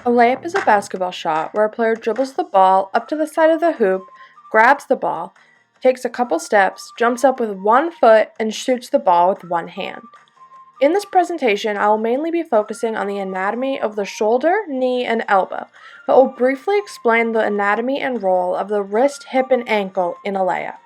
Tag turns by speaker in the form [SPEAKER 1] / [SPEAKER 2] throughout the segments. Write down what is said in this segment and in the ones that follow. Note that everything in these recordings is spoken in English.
[SPEAKER 1] A layup is a basketball shot where a player dribbles the ball up to the side of the hoop, grabs the ball, takes a couple steps, jumps up with one foot, and shoots the ball with one hand. In this presentation, I will mainly be focusing on the anatomy of the shoulder, knee, and elbow, but will briefly explain the anatomy and role of the wrist, hip, and ankle in a layup.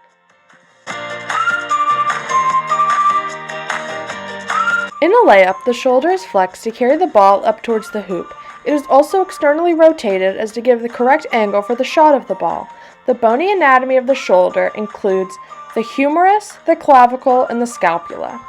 [SPEAKER 1] In a layup, the shoulder is flexed to carry the ball up towards the hoop. It is also externally rotated as to give the correct angle for the shot of the ball. The bony anatomy of the shoulder includes the humerus, the clavicle, and the scapula.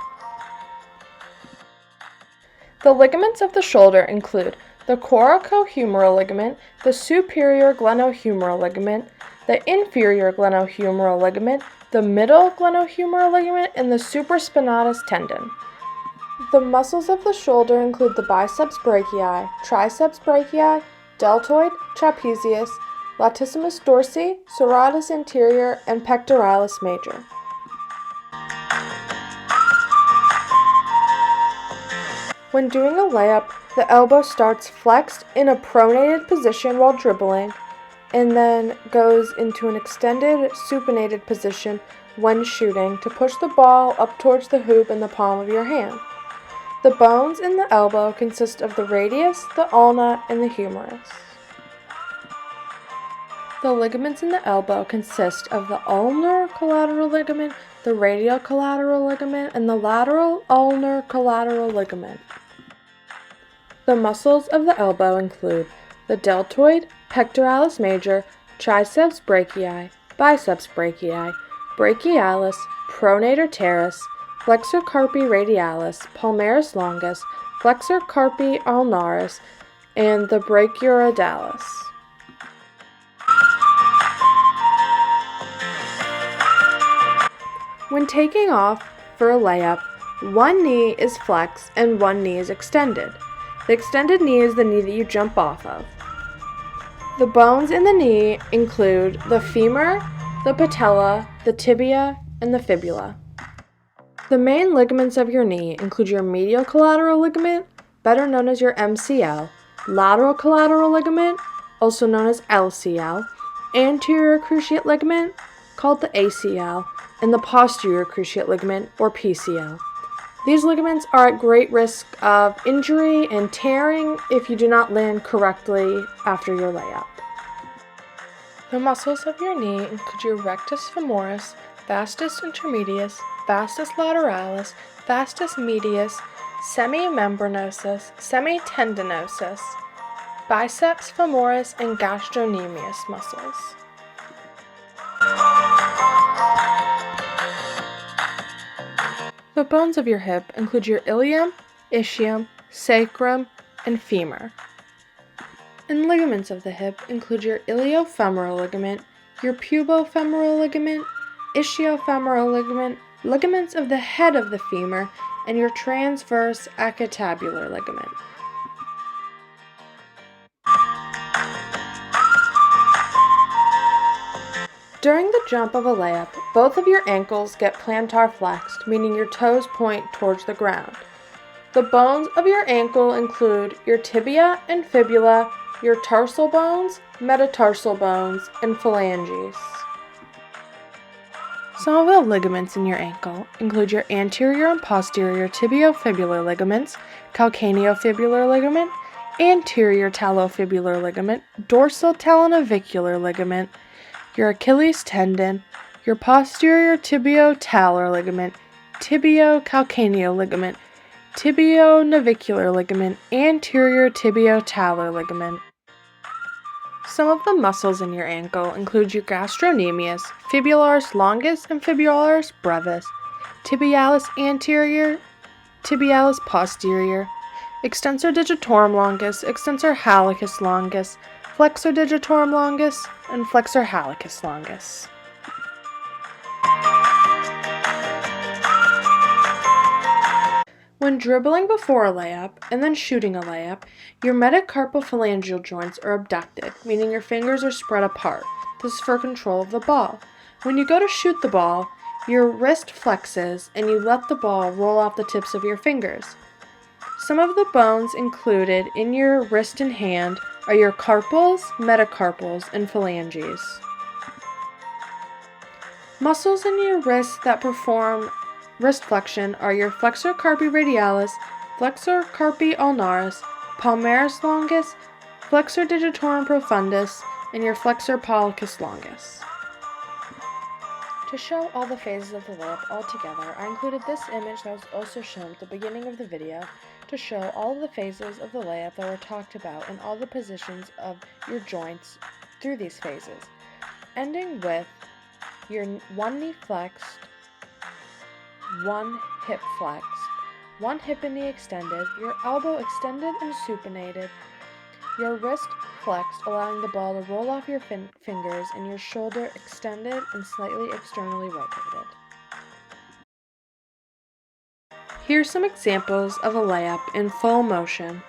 [SPEAKER 1] The ligaments of the shoulder include the coracohumeral ligament, the superior glenohumeral ligament, the inferior glenohumeral ligament, the middle glenohumeral ligament, and the supraspinatus tendon. The muscles of the shoulder include the biceps brachii, triceps brachii, deltoid, trapezius, latissimus dorsi, serratus anterior, and pectoralis major. When doing a layup, the elbow starts flexed in a pronated position while dribbling, and then goes into an extended supinated position when shooting to push the ball up towards the hoop in the palm of your hand. The bones in the elbow consist of the radius, the ulna, and the humerus. The ligaments in the elbow consist of the ulnar collateral ligament, the radial collateral ligament, and the lateral ulnar collateral ligament. The muscles of the elbow include the deltoid, pectoralis major, triceps brachii, biceps brachii, brachialis, pronator teres, flexor carpi radialis, palmaris longus, flexor carpi ulnaris, and the brachioradialis. When taking off for a layup, one knee is flexed and one knee is extended. The extended knee is the knee that you jump off of. The bones in the knee include the femur, the patella, the tibia, and the fibula. The main ligaments of your knee include your medial collateral ligament, better known as your MCL, lateral collateral ligament, also known as LCL, anterior cruciate ligament, called the ACL, and the posterior cruciate ligament, or PCL. These ligaments are at great risk of injury and tearing if you do not land correctly after your layup. The muscles of your knee include your rectus femoris, vastus intermedius, vastus lateralis, vastus medius, semimembranosus, semitendinosus, biceps femoris, and gastrocnemius muscles. The bones of your hip include your ilium, ischium, sacrum, and femur. And ligaments of the hip include your iliofemoral ligament, your pubofemoral ligament, ischiofemoral ligament, ligaments of the head of the femur, and your transverse acetabular ligament. During the jump of a layup, both of your ankles get plantar flexed, meaning your toes point towards the ground. The bones of your ankle include your tibia and fibula, your tarsal bones, metatarsal bones, and phalanges. Some of the ligaments in your ankle include your anterior and posterior tibiofibular ligaments, calcaneofibular ligament, anterior talofibular ligament, dorsal talonavicular ligament, your Achilles tendon, your posterior tibiotalar ligament, tibiocalcaneal ligament, tibionavicular ligament, anterior tibiotalar ligament. Some of the muscles in your ankle include your gastrocnemius, fibularis longus and fibularis brevis, tibialis anterior, tibialis posterior, extensor digitorum longus, extensor hallucis longus, flexor digitorum longus, and flexor hallucis longus. When dribbling before a layup and then shooting a layup, your metacarpophalangeal joints are abducted, meaning your fingers are spread apart. This is for control of the ball. When you go to shoot the ball, your wrist flexes and you let the ball roll off the tips of your fingers. Some of the bones included in your wrist and hand are your carpals, metacarpals, and phalanges. Muscles in your wrist that perform wrist flexion are your flexor carpi radialis, flexor carpi ulnaris, palmaris longus, flexor digitorum profundus, and your flexor pollicis longus. To show all the phases of the layup all together, I included this image that was also shown at the beginning of the video to show all of the phases of the layup that were talked about and all the positions of your joints through these phases, ending with your one knee flexed, one hip flexed, one hip and knee extended, your elbow extended and supinated, your wrist flexed, allowing the ball to roll off your fingers, and your shoulder extended and slightly externally rotated. Here's some examples of a layup in full motion.